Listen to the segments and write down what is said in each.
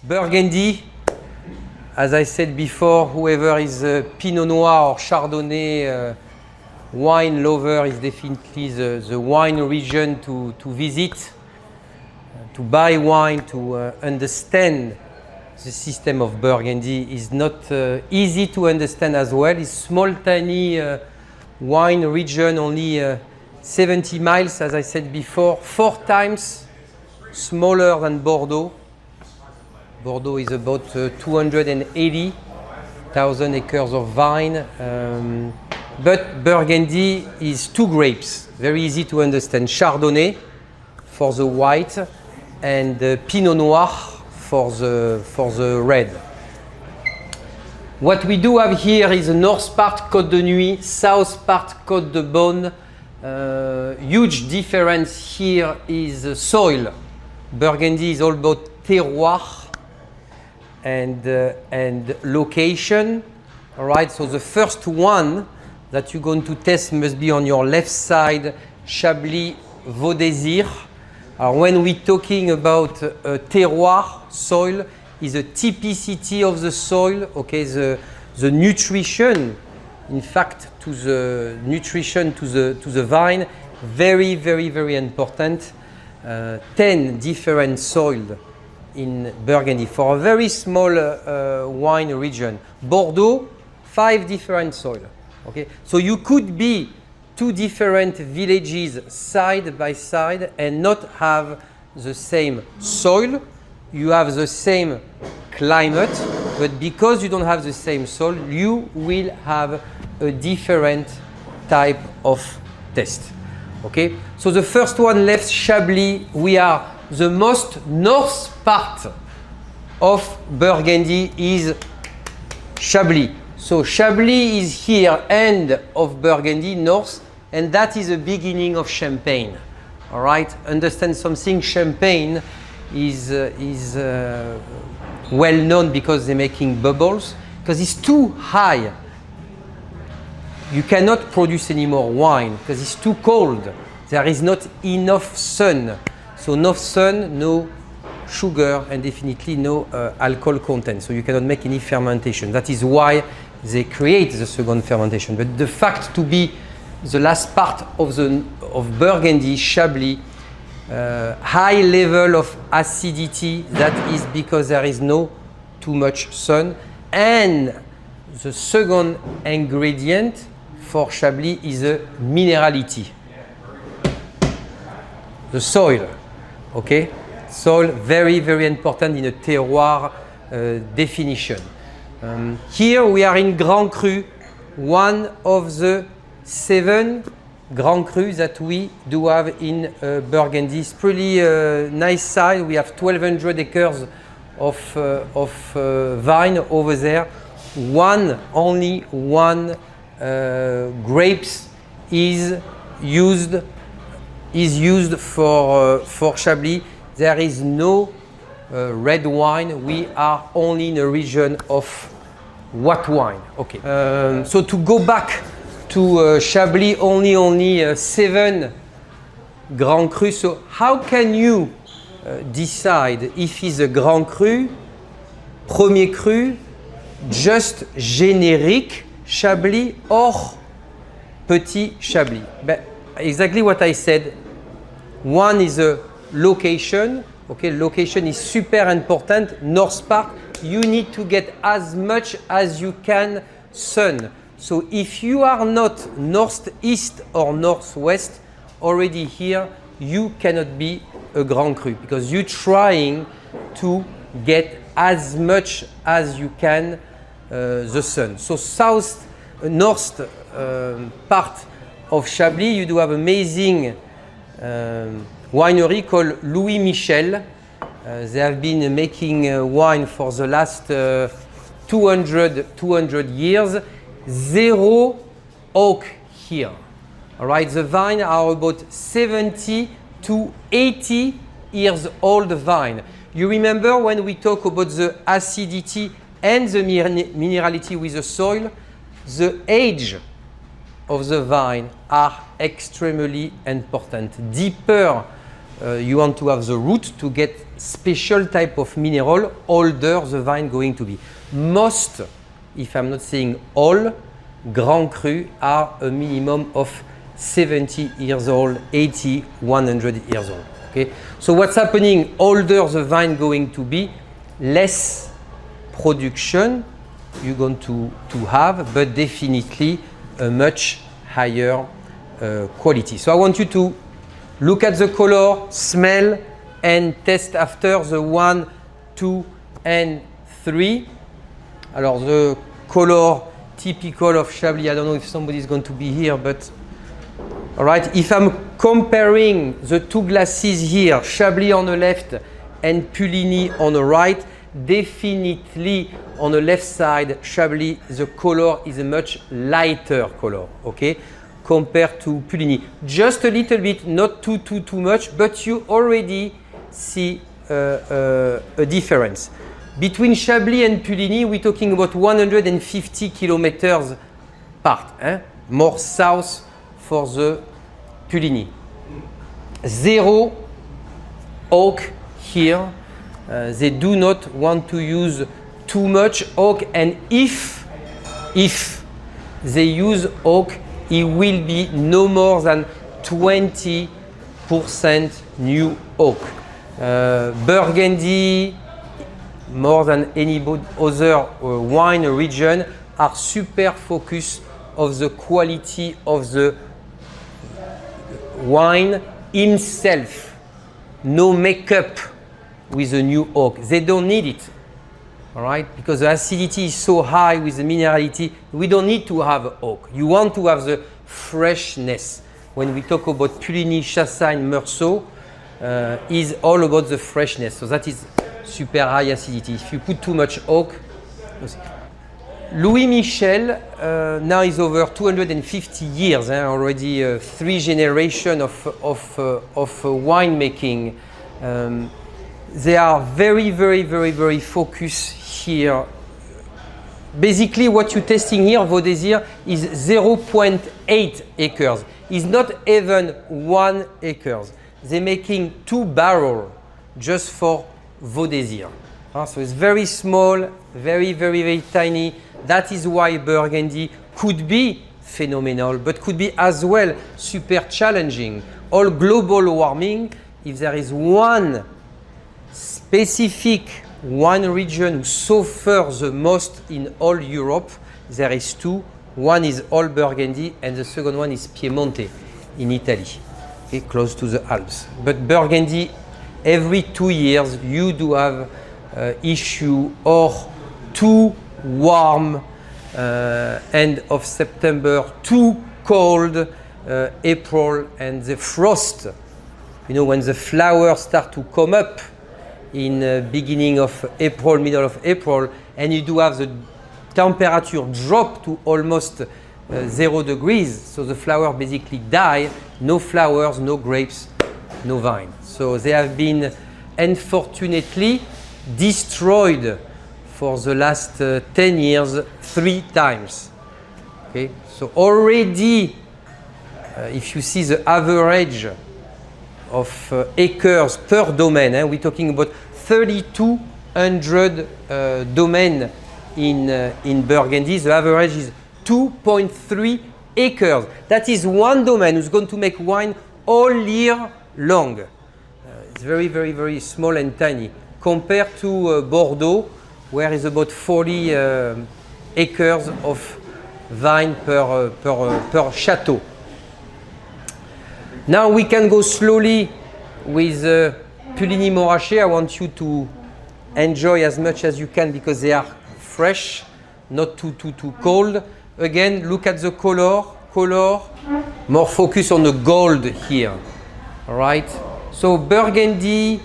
Burgundy, as I said before, whoever is a Pinot Noir or Chardonnay wine lover is definitely the wine region to visit, to buy wine, to understand the system of Burgundy. Is not easy to understand as well. It's small, tiny wine region, only 70 miles, as I said before, 4 times smaller than Bordeaux. Bordeaux is about 280,000 acres of vine, but Burgundy is 2 grapes, very easy to understand. Chardonnay for the white and Pinot Noir for the red. What we do have here is the north part Côte de Nuit, south part Côte de Beaune. Huge difference here is soil. Burgundy is all about terroir and location. All right, so the first one that you're going to test must be on your left side, Chablis Vaudésire. When we're talking about terroir, soil, is a typicity of the soil, okay, the nutrition, in fact, to the nutrition to the vine, very, very, very important. 10 different soils in Burgundy for a very small wine region. Bordeaux, 5 different soils. Okay, so you could be 2 different villages side by side and not have the same soil. You have the same climate, but because you don't have the same soil, you will have a different type of test. Okay, so the first one left, Chablis. We are the most north part of Burgundy is Chablis. So Chablis is here, end of Burgundy, north, and that is the beginning of Champagne. All right, understand something, Champagne is well known because they're making bubbles, because it's too high. You cannot produce any more wine because it's too cold. There is not enough sun. So no sun, no sugar, and definitely no alcohol content. So you cannot make any fermentation. That is why they create the second fermentation. But the fact to be the last part of Burgundy, Chablis, high level of acidity, that is because there is no too much sun. And the second ingredient for Chablis is the minerality. The soil, okay? Soil, very, very important in a terroir definition. Here we are in Grand Cru, one of the 7 Grand Crus that we do have in Burgundy. It's pretty nice size. We have 1,200 acres of vine over there. Only one grapes is used for Chablis. There is no red wine. We are only in a region of white wine. Okay. So to go back to Chablis, only 7 Grand Cru. So how can you decide if it's a Grand Cru, Premier Cru, just générique Chablis or Petit Chablis? Exactly what I said. One is a location. Okay, location is super important. North part, you need to get as much as you can sun. So if you are not northeast or northwest, already here you cannot be a Grand Cru because you're trying to get as much as you can the sun. So north part of Chablis, you do have amazing winery called Louis Michel. They have been making wine for the last 200 years. 0 oak here. All right, the vine are about 70 to 80 years old vine. You remember when we talk about the acidity and the minerality with the soil, the age of the vine are extremely important. Deeper you want to have the root to get special type of mineral, older the vine going to be. Most, if I'm not saying all, Grand Cru are a minimum of 70 years old, 80, 100 years old. Okay? So what's happening, older the vine going to be, less production you're going to have, but definitely a much higher quality. So I want you to look at the color, smell, and test after the 1, 2, and 3. Alors the color typical of Chablis, I don't know if somebody is going to be here, but all right, if I'm comparing the two glasses here, Chablis on the left and Puligny on the right, definitely on the left side, Chablis, the color is a much lighter color, okay, compared to Puligny. Just a little bit, not too much, but you already see a difference. Between Chablis and Puligny, we're talking about 150 kilometers apart, more south for the Puligny. Zero oak here. They do not want to use too much oak, and if they use oak, it will be no more than 20% new oak. Burgundy, more than any other wine region, are super focused of the quality of the wine himself. No makeup with the new oak. They don't need it, all right? Because the acidity is so high with the minerality, we don't need to have oak. You want to have the freshness. When we talk about Puligny, Chassagne, Meursault, is all about the freshness. So that is super high acidity. If you put too much oak, Louis Michel now is over 250 years, already 3 generations of winemaking. They are very focused here. Basically, what you're testing here, Vaudésir, is 0.8 acres. It's not even 1 acre. They're making 2 barrels just for Vaudésir. So it's very small, very tiny. That is why Burgundy could be phenomenal, but could be as well super challenging. All global warming, if there is one specific wine region who suffers the most in all Europe, there is 2. One is all Burgundy and the second one is Piemonte in Italy, okay, close to the Alps. But Burgundy, every 2 years you do have issue or too warm end of September, too cold April, and the frost. You know, when the flowers start to come up in beginning of April, middle of April, and you do have the temperature drop to almost 0 degrees, so the flower basically die, no flowers, no grapes, no vine. So they have been unfortunately destroyed for the last 10 years 3 times. Okay, so already if you see the average of acres per domain, we're talking about 3,200 domain in Burgundy. The average is 2.3 acres. That is one domain who's going to make wine all year long. It's very small and tiny compared to Bordeaux, where is about 40 acres of vine per chateau. Now we can go slowly with Puligny Montrachet. I want you to enjoy as much as you can because they are fresh, not too cold. Again, look at the color, more focus on the gold here, all right? So Burgundy,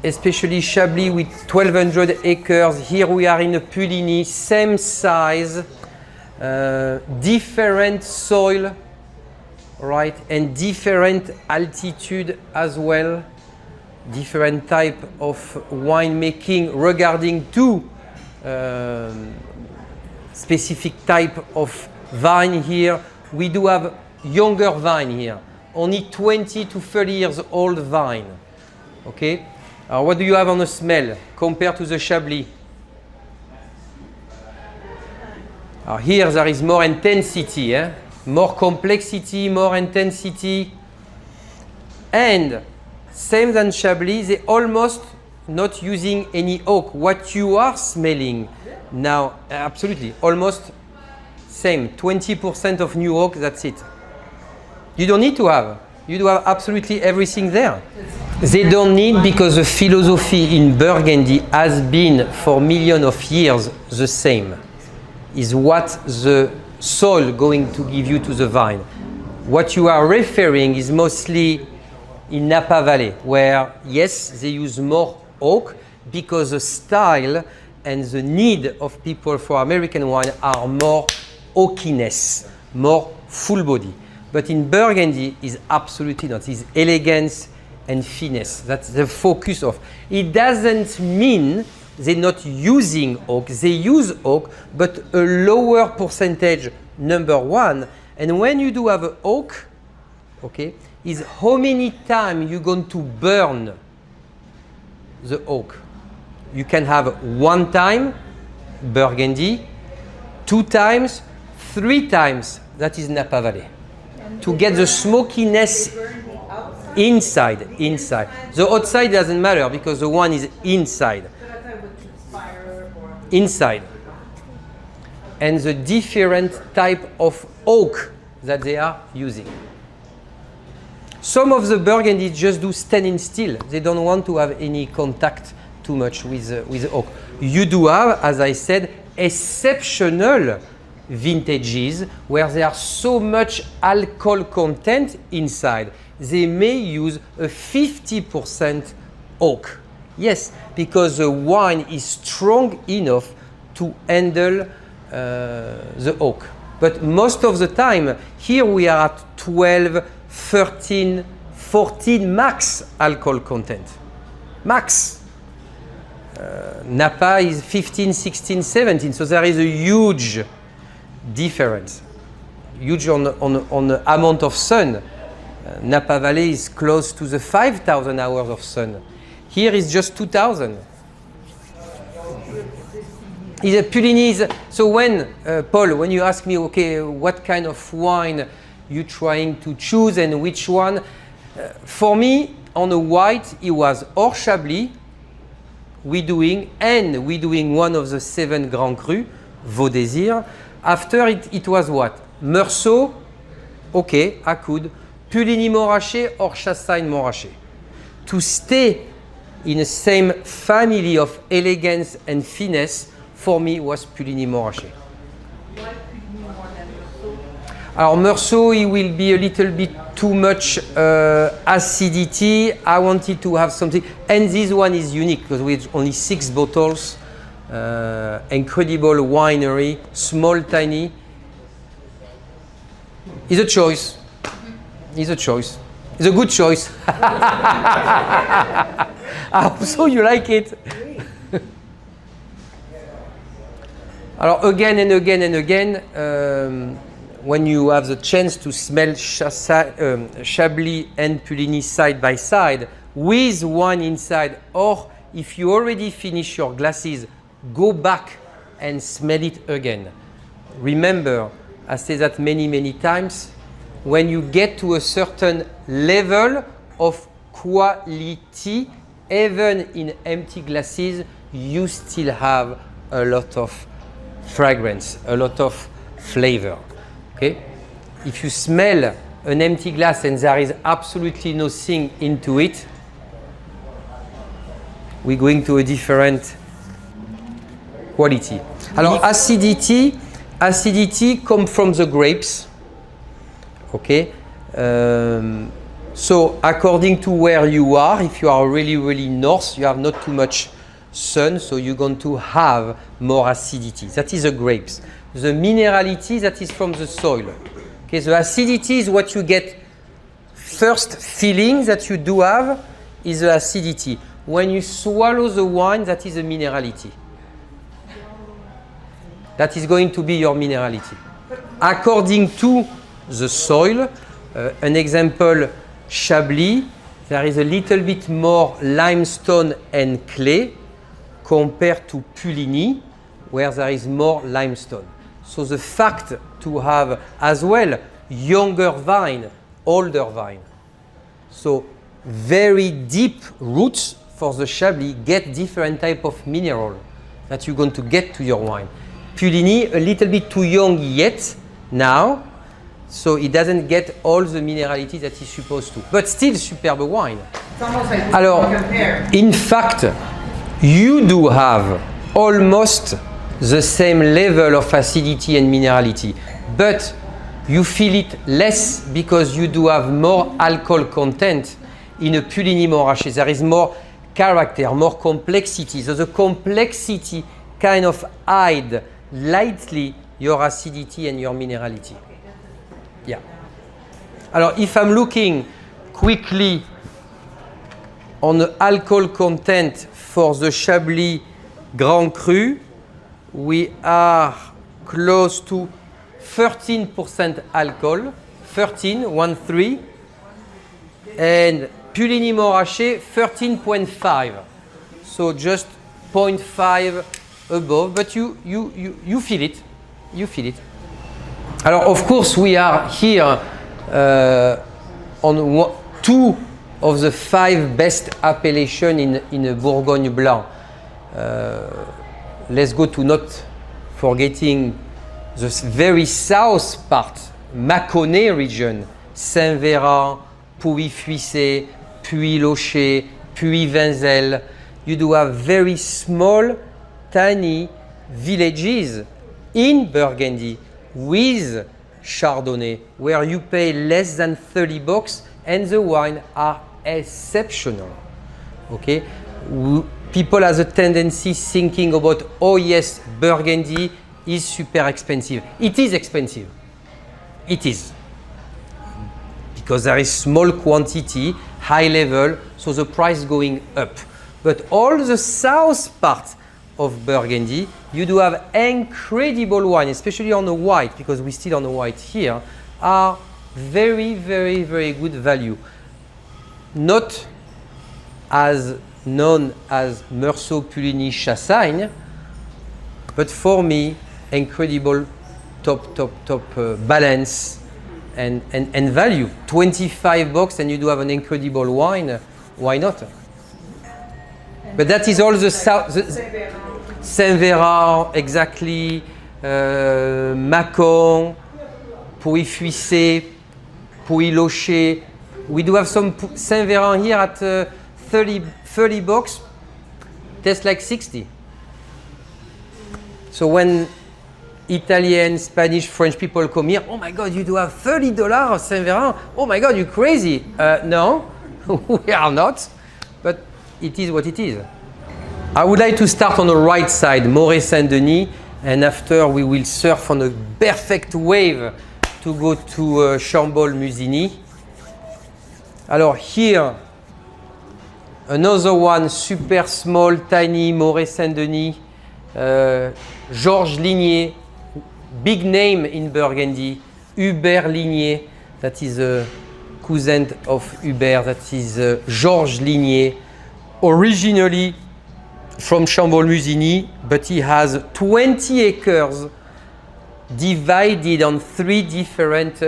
especially Chablis with 1,200 acres. Here we are in a Puligny, same size, different soil, right, and different altitude as well, different type of winemaking regarding two specific type of vine here. We do have younger vine here, only 20 to 30 years old vine. Okay. What do you have on the smell compared to the Chablis? Here there is more intensity, more complexity, more intensity. And same than Chablis, they almost not using any oak. What you are smelling now, absolutely, almost same, 20% of new oak, that's it. You don't need to have. You do have absolutely everything there. They don't need, because the philosophy in Burgundy has been for millions of years the same. Is what the soil going to give you to the vine. What you are referring is mostly in Napa Valley, where yes, they use more oak because the style and the need of people for American wine are more oakiness, more full body. But in Burgundy is absolutely not. It's elegance and finesse. That's the focus of. It doesn't mean they're not using oak. They use oak, but a lower percentage, number one. And when you do have an oak, okay, is how many times you're going to burn the oak. You can have 1 time, Burgundy, 2 times, 3 times, that is Napa Valley. To get the smokiness inside. The outside doesn't matter because the one is inside. Inside. And the different type of oak that they are using. Some of the Burgundy just do standing still. They don't want to have any contact too much with oak. You do have, as I said, exceptional vintages where there are so much alcohol content inside. They may use a 50% oak. Yes, because the wine is strong enough to handle the oak. But most of the time, here we are at 12, 13, 14 max alcohol content. Max. Napa is 15, 16, 17. So there is a huge difference. Huge on the amount of sun. Napa Valley is close to the 5,000 hours of sun. Here is just 2,000. Is a Puligny. So when, Paul, when you ask me, okay, what kind of wine you trying to choose and which one, for me, on a white, it was or Chablis, we doing one of the 7 Grand Cru, Vos Désirs. After it was what? Meursault, okay, I could. Puligny Montrachet or Chassagne Montrachet. To stay in the same family of elegance and finesse, for me, was Puligny Montrachet. Why Puligny more than Meursault? Alors Meursault, it will be a little bit too much acidity. I wanted to have something, and this one is unique because we have only 6 bottles. Incredible winery, small, tiny. It's a choice. It's a choice. It's a good choice. I hope so you like it. Alors again and again and again, when you have the chance to smell Chablis and Puligny side by side with wine inside, or if you already finish your glasses, go back and smell it again. Remember, I say that many times, when you get to a certain level of quality, even in empty glasses, you still have a lot of fragrance, a lot of flavor. Okay? If you smell an empty glass and there is absolutely nothing into it, we're going to a different quality. Alors acidity comes from the grapes. Okay, so according to where you are, if you are really north, you have not too much sun, so you're going to have more acidity. That is the grapes. The minerality, that is from the soil. Okay, the acidity is what you get first feeling that you do have is the acidity. When you swallow the wine, that is the minerality. That is going to be your minerality. According to the soil, an example, Chablis, there is a little bit more limestone and clay compared to Puligny, where there is more limestone. So the fact to have as well younger vine, older vine. So very deep roots for the Chablis get different type of mineral that you're going to get to your wine. Puligny a little bit too young yet now, so it doesn't get all the minerality that it's supposed to, but still superb wine. It's almost like Alors, compare. in fact, you do have almost the same level of acidity and minerality, but you feel it less because you do have more alcohol content in a Puligny Montrachet. There is more character, more complexity. So the complexity kind of hide lightly your acidity and your minerality. Yeah. Alors, if I'm looking quickly on the alcohol content for the Chablis Grand Cru, we are close to 13% alcohol, 13, and Puligny Montrachet 13.5, so just 0.5 above, but you feel it, Alors of course we are here on two of the 5 best appellations in a Bourgogne Blanc. Let's go to not forgetting the very south part, Mâconnais region, Saint-Véran, Pouilly-Fuissé, Puy-Loché, Puy-Vinzel. You do have very small, tiny villages in Burgundy with Chardonnay, where you pay less than 30 bucks and the wine are exceptional. Okay? People have a tendency thinking about, oh yes, Burgundy is super expensive. It is expensive. It is. Because there is small quantity, high level, so the price going up. But all the south part of Burgundy, you do have incredible wine, especially on the white, because we're still on the white here, are very, very, very good value. Not as known as Meursault, Puligny, Chassagne, but for me, incredible top balance and value. 25 bucks and you do have an incredible wine, why not? But that is all the south. Saint-Véran, exactly, Mâcon, Pouilly-Fuissé, Pouilly-Loché. We do have some Saint-Véran here at 30 bucks, tastes like 60. So when Italian, Spanish, French people come here, oh my God, you do have $30 of Saint-Véran. Oh my God, you're crazy. No, we are not, but it is what it is. I would like to start on the right side, Moret Saint-Denis, and after we will surf on a perfect wave to go to Chambol-Musigny. Alors here, another one, super small, tiny, Moret Saint-Denis, Georges Lignier, big name in Burgundy, Hubert Lignier, that is a cousin of Hubert, that is Georges Lignier, originally from Chambol-Musigny, but he has 20 acres divided on 3 different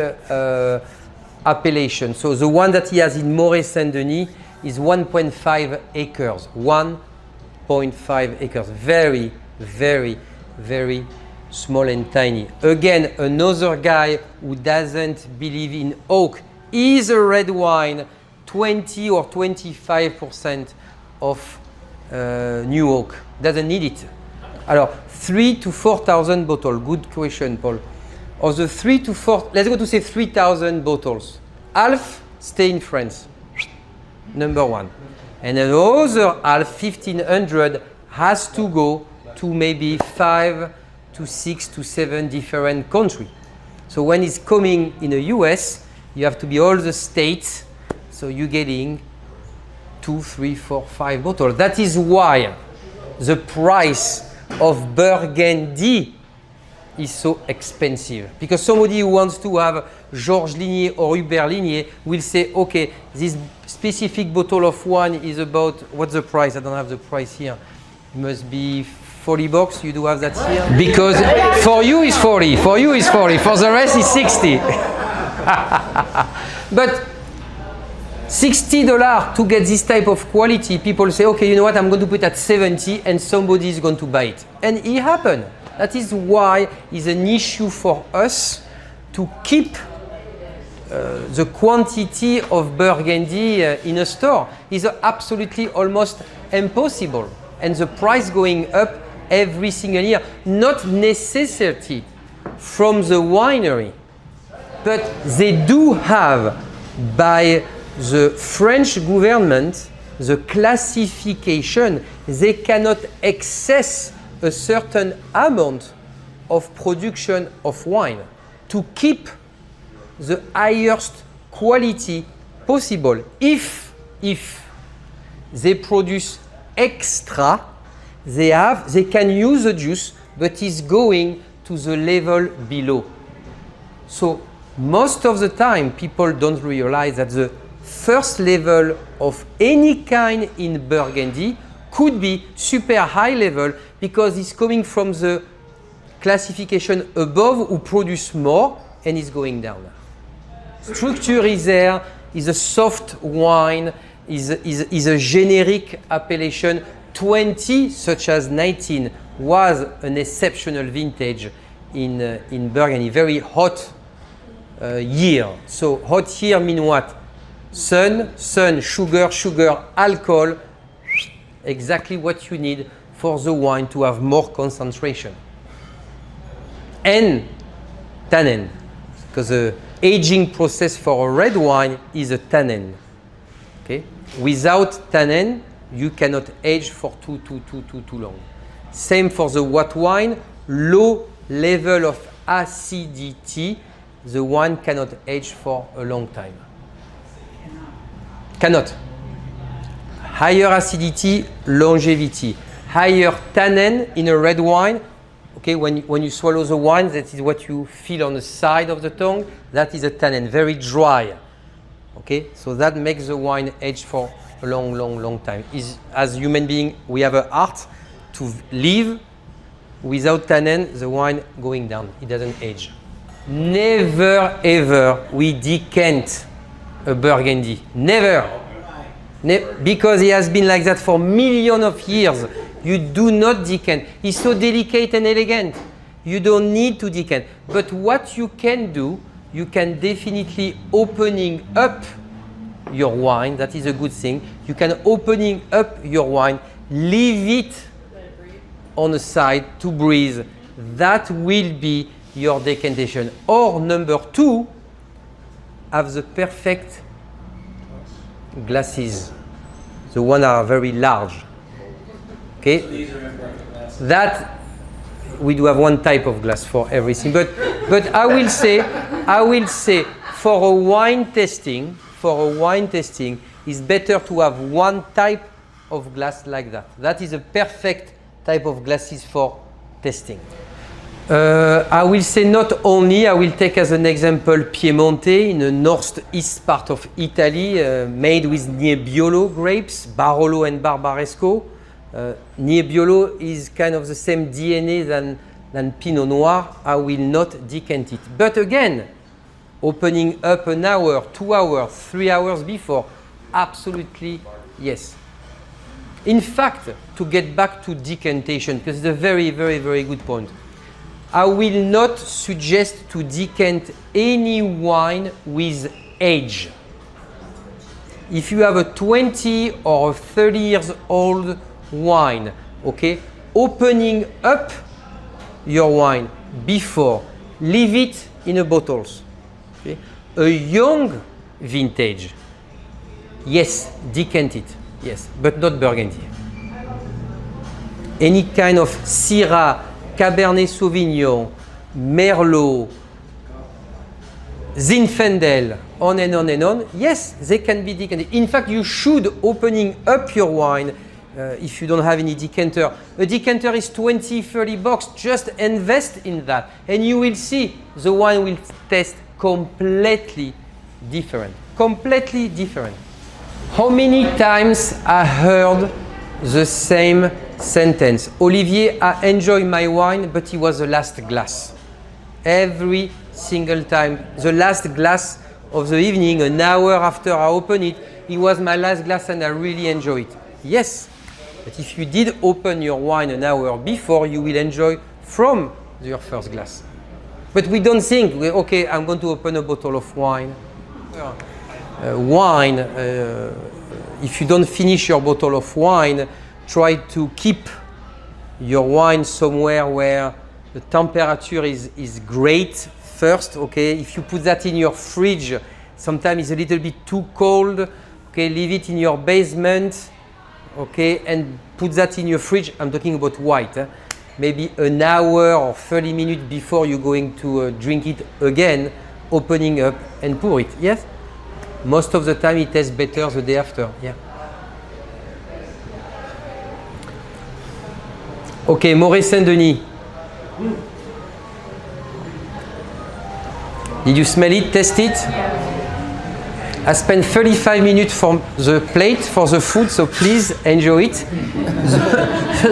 appellations. So the one that he has in Moret Saint-Denis is 1.5 acres. 1.5 acres. Very, very, very small and tiny. Again, another guy who doesn't believe in oak is a red wine, 20 or 25% of new oak. Doesn't need it. Alors, 3,000 to 4,000 bottles. Good question, Paul. Of the 3 to 4, let's go to say 3,000 bottles. Half stay in France. Number one. And another half, 1,500, has to go to maybe 5 to 6 to 7 different countries. So when it's coming in the US, you have to be all the states. So you're getting 2, 3, 4, 5 bottles. That is why the price of Burgundy is so expensive. Because somebody who wants to have Georges Lignier or Hubert Lignier will say, okay, this specific bottle of wine is about, what's the price? I don't have the price here. It must be $40. You do have that here? Because for you it's 40, for you it's 40, for the rest it's 60. But $60 to get this type of quality, people say, okay, you know what, I'm going to put at 70 and somebody is going to buy it. And it happened. That is why it's an issue for us to keep the quantity of Burgundy in a store. It's absolutely almost impossible. And the price going up every single year, not necessarily from the winery, but they do have by the French government the classification. They cannot excess a certain amount of production of wine to keep the highest quality possible. If they produce extra, they can use the juice, but it's going to the level below. So most of the time, people don't realize that the first level of any kind in Burgundy could be super high level because it's coming from the classification above who produce more and is going down. Structure is there, is a soft wine, is a generic appellation. 20, such as 19, was an exceptional vintage in Burgundy, very hot year. So hot year mean what? Sun, sugar, alcohol, exactly what you need for the wine to have more concentration. And tannin, because the aging process for a red wine is a tannin. Okay? Without tannin, you cannot age for too long. Same for the white wine, low level of acidity, the wine cannot age for a long time. Cannot. Higher acidity, longevity. Higher tannin in a red wine. Okay, when you swallow the wine, that is what you feel on the side of the tongue. That is a tannin, very dry. Okay, so that makes the wine age for a long time. As human being, we have a heart to live. Without tannin, the wine going down. It doesn't age. Never ever we decant a Burgundy. Never. Because it has been like that for millions of years. You do not decant. It's so delicate and elegant. You don't need to decant. But what you can do, you can definitely opening up your wine. That is a good thing. You can opening up your wine, leave it on the side to breathe. That will be your decantation. Or number two, have the perfect glasses. The ones are very large. Okay? That we do have one type of glass for everything. But I will say for a wine tasting, it's better to have one type of glass like that. That is a perfect type of glasses for tasting. I will say not only, I will take as an example Piemonte in the northeast part of Italy, made with Nebbiolo grapes, Barolo and Barbaresco. Nebbiolo is kind of the same DNA than Pinot Noir. I will not decant it. But again, opening up an hour, 2 hours, 3 hours before, absolutely yes. In fact, to get back to decantation, because it's a very good point, I will not suggest to decant any wine with age. If you have a 20 or 30 years old wine, okay, opening up your wine before, leave it in a bottles. Okay? A young vintage, yes, decant it, yes, but not Burgundy. Any kind of Syrah, Cabernet Sauvignon, Merlot, Zinfandel, on and on and on, yes, they can be decanted. In fact, you should opening up your wine if you don't have any decanter. A decanter is $20-30. Just invest in that and you will see the wine will taste completely different. Completely different. How many times I heard the same sentence? Olivier, I enjoy my wine, but it was the last glass. Every single time. The last glass of the evening, an hour after I opened it, it was my last glass and I really enjoyed it. Yes, but if you did open your wine an hour before, you will enjoy from your first glass. But we don't think, okay, I'm going to open a bottle of wine. If you don't finish your bottle of wine, try to keep your wine somewhere where the temperature is great first, okay? If you put that in your fridge, sometimes it's a little bit too cold, okay? Leave it in your basement, okay? And put that in your fridge. I'm talking about white. Maybe an hour or 30 minutes before you're going to drink it again, opening up and pour it. Yes? Most of the time it tastes better the day after. Yeah. Okay, Moret Saint-Denis. Did you smell it? Taste it? I spent 35 minutes for the plate, for the food, so please enjoy it.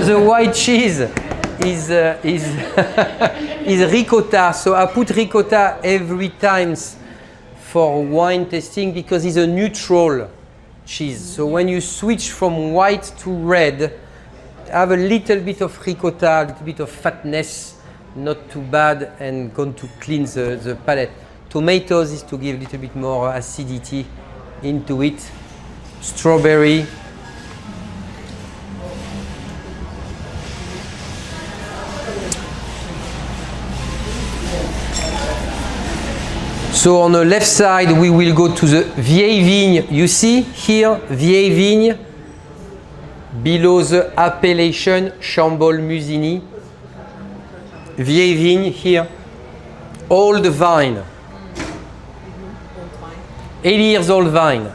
The white cheese is is ricotta. So I put ricotta every time for wine tasting because it's a neutral cheese. So when you switch from white to red, have a little bit of ricotta, a little bit of fatness, not too bad, and going to clean the palate. Tomatoes is to give a little bit more acidity into it. Strawberry. So on the left side, we will go to the Vieille Vigne. You see here, Vieille Vigne, below the appellation Chambol-Musigny. Vieille Vigne here, old vine. 80 years old vine.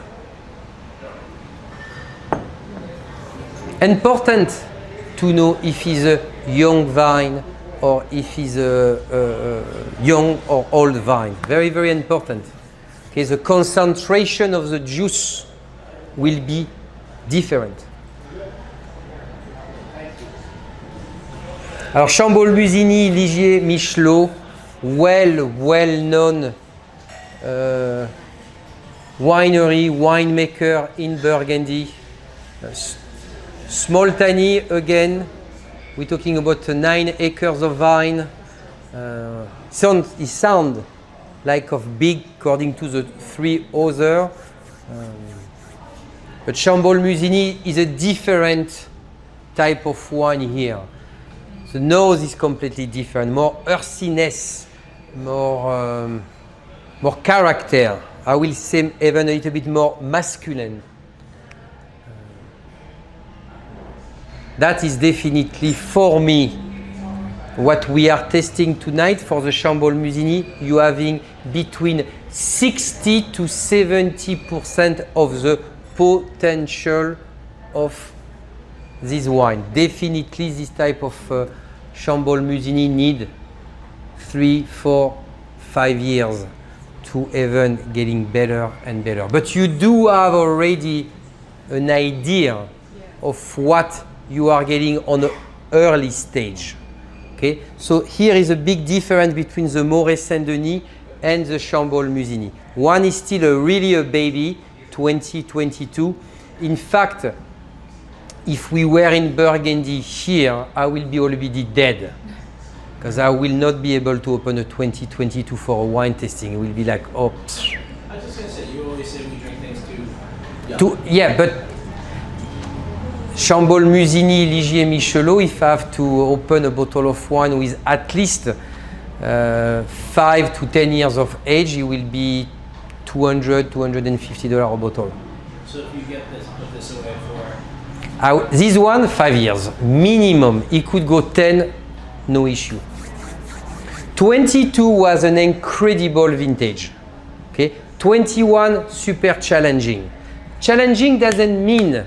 Important to know if it's a young vine or if it's a young or old vine. Very, very important. Okay, the concentration of the juice will be different. Alors Chambol-Musigny, Ligier, Michelot, well-known winery, winemaker in Burgundy. Small, tiny, again, we're talking about 9 acres of vine. It sounds like of big according to the 3 others. But Chambol-Musigny is a different type of wine here. The nose is completely different, more earthiness, more character. I will say even a little bit more masculine. That is definitely for me what we are testing tonight for the Chambol-Musigny. You having between 60 to 70% of the potential of this wine. Definitely this type of Chambol-Musigny need 3, 4, 5 years to even getting better and better. But you do have already an idea of what you are getting on the early stage. Okay, so here is a big difference between the Moret Saint-Denis and the Chambol-Musigny. One is still really a baby, 2022. In fact, if we were in Burgundy here, I will be already dead because I will not be able to open a 2022 for a wine tasting. It will be like, oh. I was just going to say, you always say we drink things yeah, but Chambol-Musigny, Ligier, Michelot, if I have to open a bottle of wine with at least 5 to 10 years of age, it will be $200, $250 a bottle. So if you get this, put this away for... This one, 5 years minimum. It could go 10, no issue. 22 was an incredible vintage. Okay, 21 super challenging. Challenging doesn't mean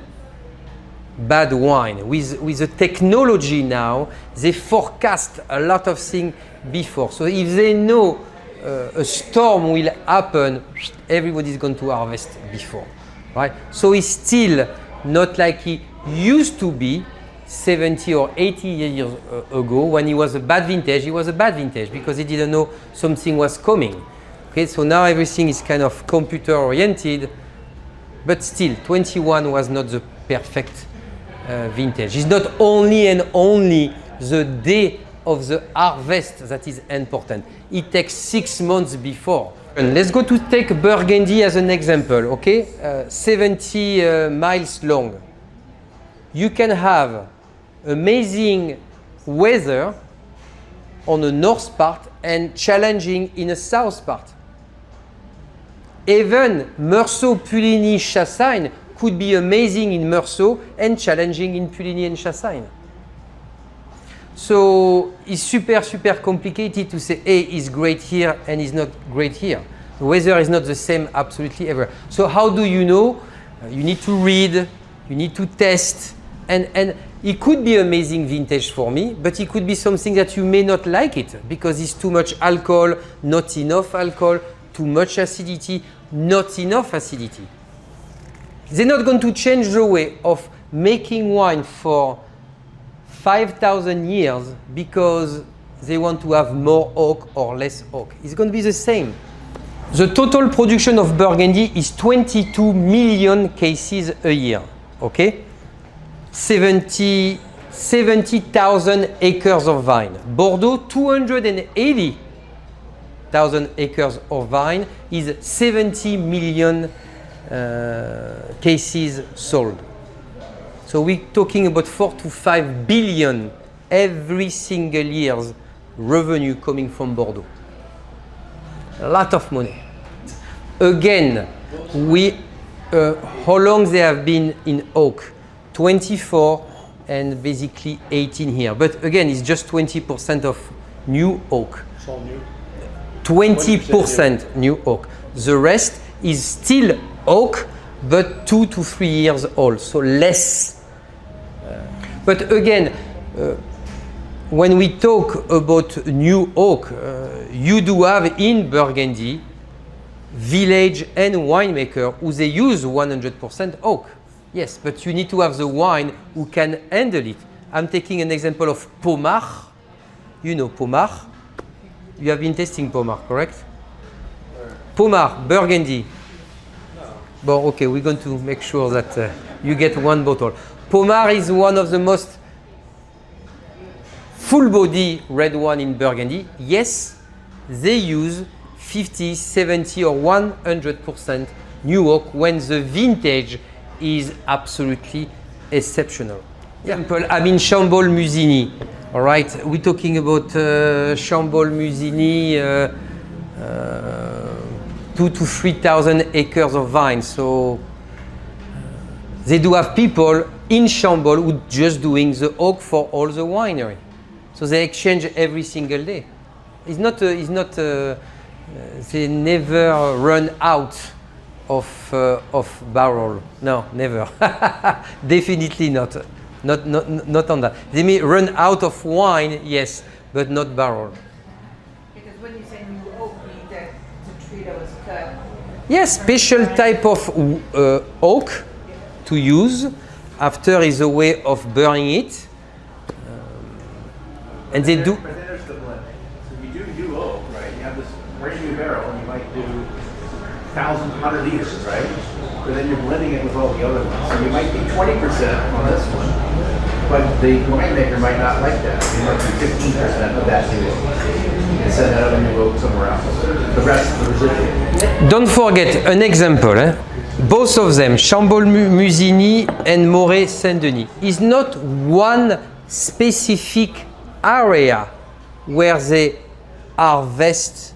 bad wine. With the technology now, they forecast a lot of things before. So if they know a storm will happen, everybody's going to harvest before, right? So it's still not like he used to be 70 or 80 years ago. When he was a bad vintage, he was a bad vintage because he didn't know something was coming. Okay, so now everything is kind of computer oriented, but still 21 was not the perfect vintage. It's not only and only the day of the harvest that is important. It takes 6 months before. And let's go to take Burgundy as an example, okay? 70 miles long. You can have amazing weather on the north part and challenging in the south part. Even Meursault, Puligny, Chassagne could be amazing in Meursault and challenging in Puligny and Chassagne. So it's super complicated to say A is great here and is not great here. The weather is not the same absolutely ever. So how do you know? You need to read, you need to test, and it could be amazing vintage for me, but it could be something that you may not like it because it's too much alcohol, not enough alcohol, too much acidity, not enough acidity. They're not going to change the way of making wine for 5,000 years because they want to have more oak or less oak. It's going to be the same. The total production of Burgundy is 22 million cases a year, okay? 70,000 acres of vine. Bordeaux, 280,000 acres of vine is 70 million cases sold. So we're talking about 4 to 5 billion every single year's revenue coming from Bordeaux. A lot of money. Again, how long they have been in oak? 24 and basically 18 here. But again, it's just 20% of new oak. It's all new. 20% new oak. The rest is still oak, but 2 to 3 years old, so less. But again, when we talk about new oak, you do have in Burgundy village and winemaker who they use 100% oak. Yes, but you need to have the wine who can handle it. I'm taking an example of Pommard. You know Pommard. You have been tasting Pommard, correct? Pommard, Burgundy. Well, okay, we're going to make sure that you get one bottle. Pommard is one of the most full body red wine in Burgundy. Yes, they use 50, 70 or 100% new oak when the vintage is absolutely exceptional. Example, I'm in Chambolle-Musigny. All right, we're talking about Chambolle-Musigny, 2,000 to 3,000 acres of vine. So they do have people in Chambolle who just doing the oak for all the winery. So they exchange every single day. It's not. They never run out of barrel. No, never. Definitely not. Not on that. They may run out of wine, yes, but not barrel. Because when you say new oak, you mean that the tree that was cut. Yes, special type of oak to use. After is a way of burning it. And they do. But then there's the blend. So you do new oak, right? You have this brand new barrel, and you might do 1,000, 100 liters, right? But then you're blending it with all the other ones. So you might be 20% on this one, but the winemaker might not like that. They might be 15% of that new oak and send that other new oak somewhere else. The rest of the residual. Don't forget an example. Both of them, Chambolle-Musigny and Moret-Saint-Denis, is not one specific area where they harvest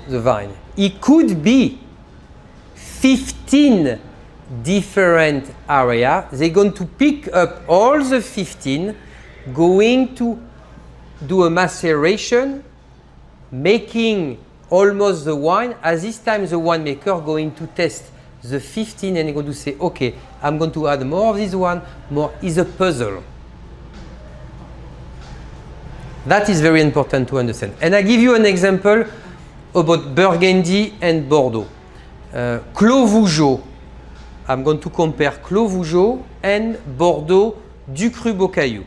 the vine. It could be 15 different areas. They're going to pick up all the 15, going to do a maceration, making almost the wine. At this time, the winemaker going to test the 15 and going to say, okay, I'm going to add more of this one, more is a puzzle. That is very important to understand. And I give you an example about Burgundy and Bordeaux. Clos Vougeot. I'm going to compare Clos Vougeot and Bordeaux du Cru Beaucaillou.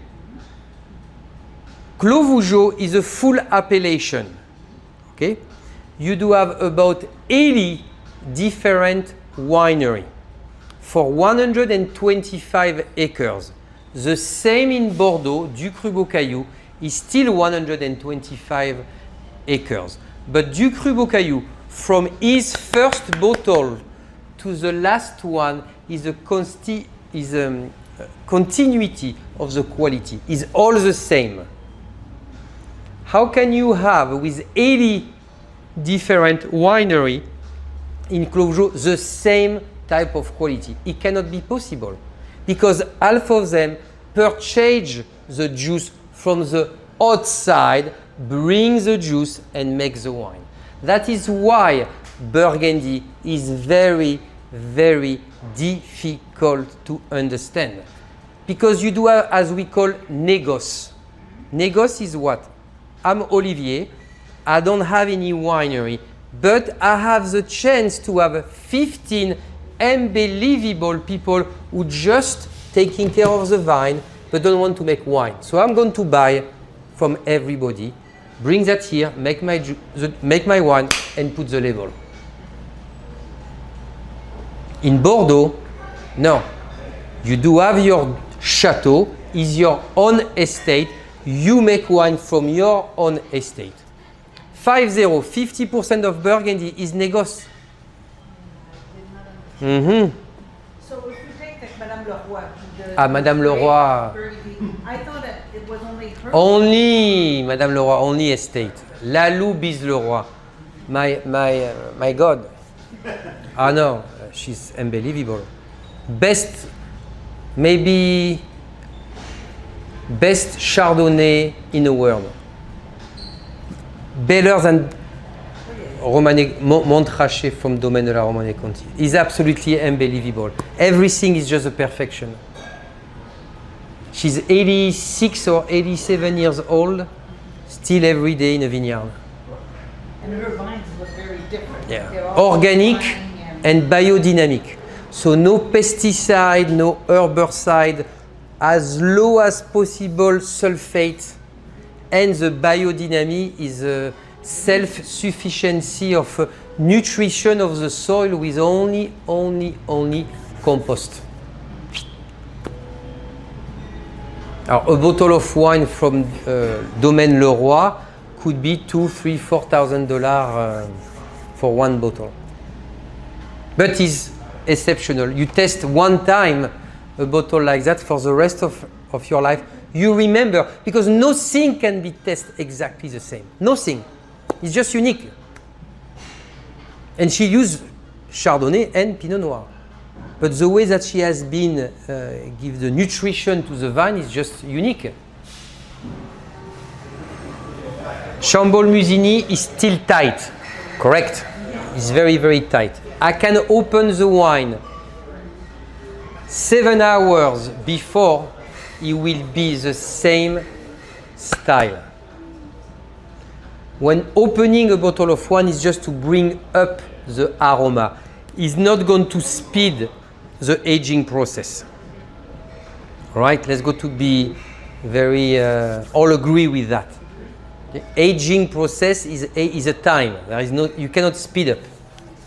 Clos Vougeot is a full appellation. Okay? You do have about 80 different wineries for 125 acres. The same in Bordeaux, du Cru Beaucaillou is still 125 acres. But du Cru Beaucaillou, from his first bottle to the last one, is a continuity of the quality. Is all the same. How can you have with 80 different wineries in Clos Vougeot the same type of quality? It cannot be possible because half of them purchase the juice from the outside, bring the juice and make the wine. That is why Burgundy is very, very difficult to understand. Because you do have, as we call, négoce. Négoce is what? I'm Olivier, I don't have any winery, but I have the chance to have 15 unbelievable people who just taking care of the vine but don't want to make wine. So I'm going to buy from everybody, bring that here, make my wine and put the label. In Bordeaux, no. You do have your chateau, is your own estate, you make wine from your own estate. 50% of Burgundy is négoce. Mm-hmm. So if we take that Madame Leroy. Madame Leroy. I thought that it was only her. Only Madame Leroy, only estate. Lalou Biz Leroy. My God. Ah no, she's unbelievable. Best Chardonnay in the world. Better than Montrachet from Domaine de la Romanée-Conti. Is absolutely unbelievable. Everything is just a perfection. She's 86 or 87 years old, still every day in a vineyard. And her vines look very different. Yeah. They're all Organic fine and biodynamic. So no pesticide, no herbicide, as low as possible sulfate, and the biodynamic is a self-sufficiency of nutrition of the soil with only compost. A bottle of wine from Domaine Leroy could be $2,000, $3,000, $4,000 for one bottle. But it's exceptional. You test one time a bottle like that for the rest of your life. You remember, because nothing can be tested exactly the same. Nothing. It's just unique. And she used Chardonnay and Pinot Noir. But the way that she has been give the nutrition to the vine is just unique. Chambolle Musigny is still tight, correct? It's very, very tight. I can open the wine 7 hours before it will be the same style. When opening a bottle of wine is just to bring up the aroma. It's not going to speed the aging process. All right, let's go to be very, all agree with that. The aging process is a time. There is no, you cannot speed up.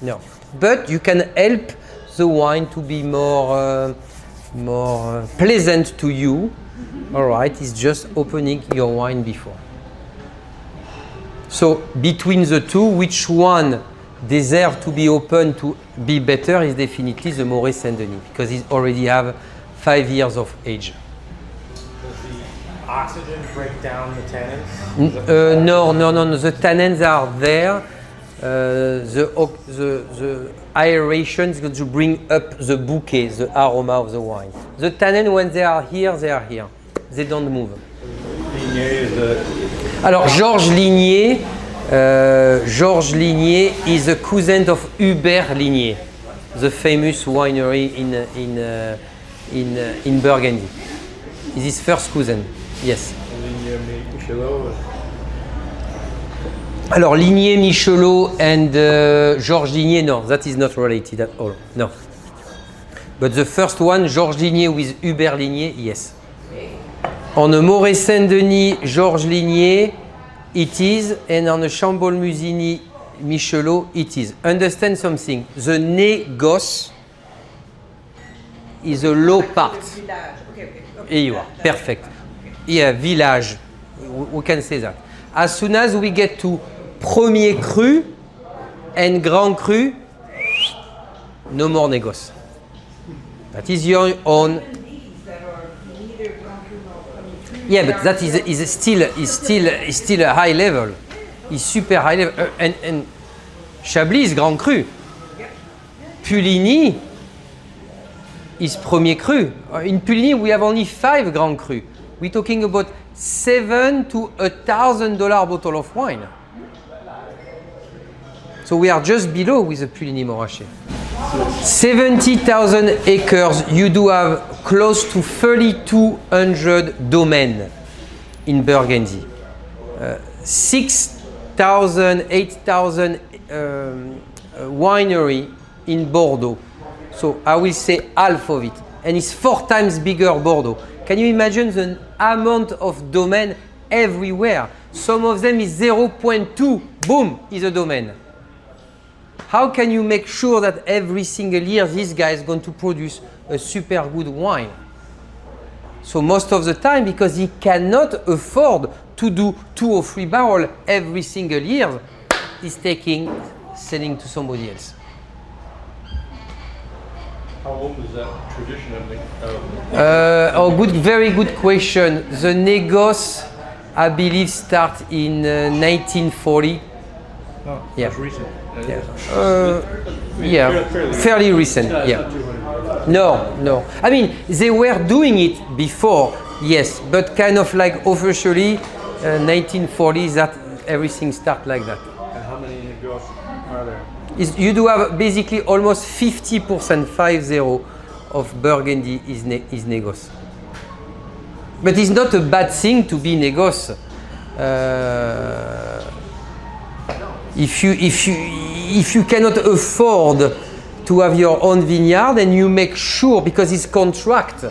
No, but you can help the wine to be more pleasant to you. All right, it's just opening your wine before. So between the two, which one deserves to be open to be better is definitely the Moret Saint-Denis, because it already have 5 years of age. Does the oxygen break down the tannins? No. The tannins are there. The aeration is going to bring up the bouquet, the aroma of the wine. The tannin, when they are here, they are here. They don't move. Alors, Georges Lignier is a cousin of Hubert Lignier, the famous winery in Burgundy. Is his first cousin, yes. Michelot. Alors, Ligné, Michelot and Georges Ligné, no, that is not related at all. No. But the first one, Georges Ligné with Hubert Ligné, yes. On a Moret Saint-Denis, Georges Ligné, it is, and on a Chambol-Musigny, Michelot, it is. Understand something. The négoce is a low part. Village. Okay, okay. Here you are. Perfect. Yeah, village. We can say that. As soon as we get to premier cru and grand cru, no more négoce. That is your own. Yeah, but that is still a high level. It's super high level. And Chablis is grand cru. Puligny is premier cru. In Puligny, we have only 5 grand cru. We're talking about $7,000 to $1,000 bottle of wine. So we are just below with the Puligny Montrachet. 70,000 acres, you do have close to 3,200 domains in Burgundy. 6,000, 8,000 winery in Bordeaux. So I will say half of it. And it's 4 times bigger Bordeaux. Can you imagine the amount of domain everywhere? Some of them is 0.2, boom, is a domain. How can you make sure that every single year this guy is going to produce a super good wine? So most of the time, because he cannot afford to do 2 or 3 barrels every single year, he's selling to somebody else. How old is that tradition of Very good question. The négoce, I believe, start in 1940. Oh, Yeah. that's recent. Yeah, fairly recent. Yeah. No. I mean, they were doing it before, yes, but kind of like officially 1940s that everything started like that. And how many negos are there? You do have basically almost 50%, 50, of Burgundy is négoce. But it's not a bad thing to be négoce. If you cannot afford to have your own vineyard, and you make sure, because it's contract,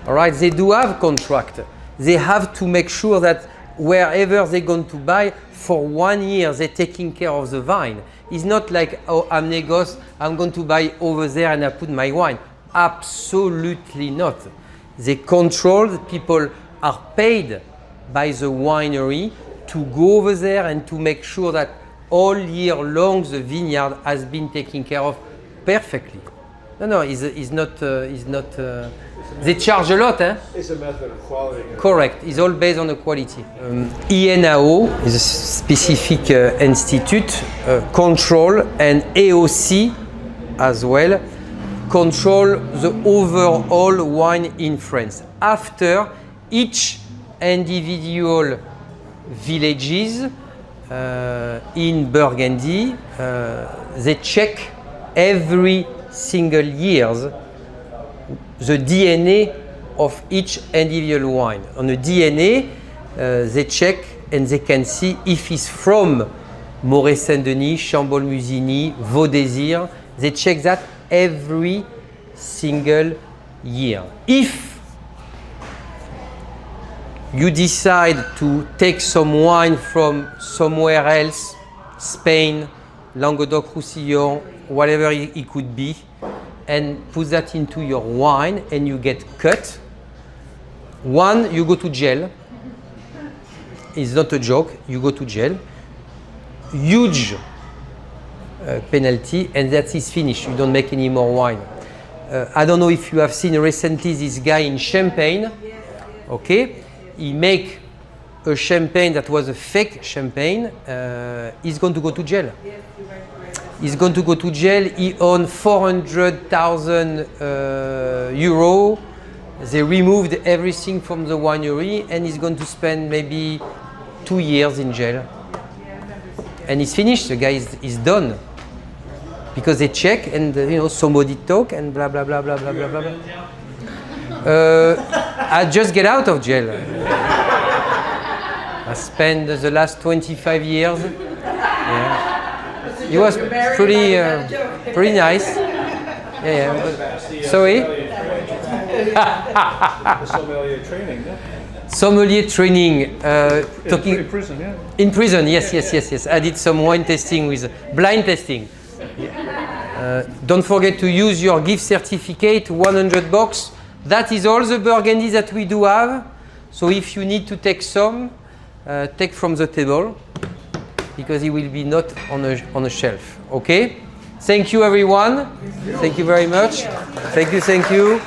all right, they do have contract. They have to make sure that wherever they're going to buy, for 1 year, they're taking care of the vine. It's not like, oh, I'm négoce, I'm going to buy over there and I put my wine. Absolutely not. They control, the people are paid by the winery to go over there and to make sure that all year long the vineyard has been taken care of perfectly. No, it's not. They charge a lot, eh? It's a method of quality. Correct. It's all based on the quality. INAO is a specific institute, control, and AOC as well, control the overall wine in France. After each individual villages in Burgundy, they check every single year the DNA of each individual wine. On the DNA, they check and they can see if it's from Moret Saint-Denis, Chambol-Musigny, Vaudésir. They check that every single year. If you decide to take some wine from somewhere else, Spain, Languedoc-Roussillon, whatever it could be, and put that into your wine and you get cut, one, you go to jail. It's not a joke, you go to jail. Huge penalty, and that is finished. You don't make any more wine. I don't know if you have seen recently this guy in Champagne. Okay, he make a champagne that was a fake champagne. He's going to go to jail. He's going to go to jail. He owned 400,000 euro. They removed everything from the winery, and he's going to spend maybe 2 years in jail. And he's finished. The guy is done. Because they check and somebody talk and blah blah blah blah blah blah blah. I just get out of jail. spent the last 25 years. Yeah. He was pretty nice. Yeah. But, sorry? The sommelier training, yeah? Sommelier training. Talking In prison, yeah. in prison, yes. I did some wine tasting with blind testing. Don't forget to use your gift certificate, 100 bucks. That is all the Burgundy that we do have. So if you need to take some, take from the table, because it will be not on a shelf. Okay? Thank you, everyone. Thank you very much. Thank you.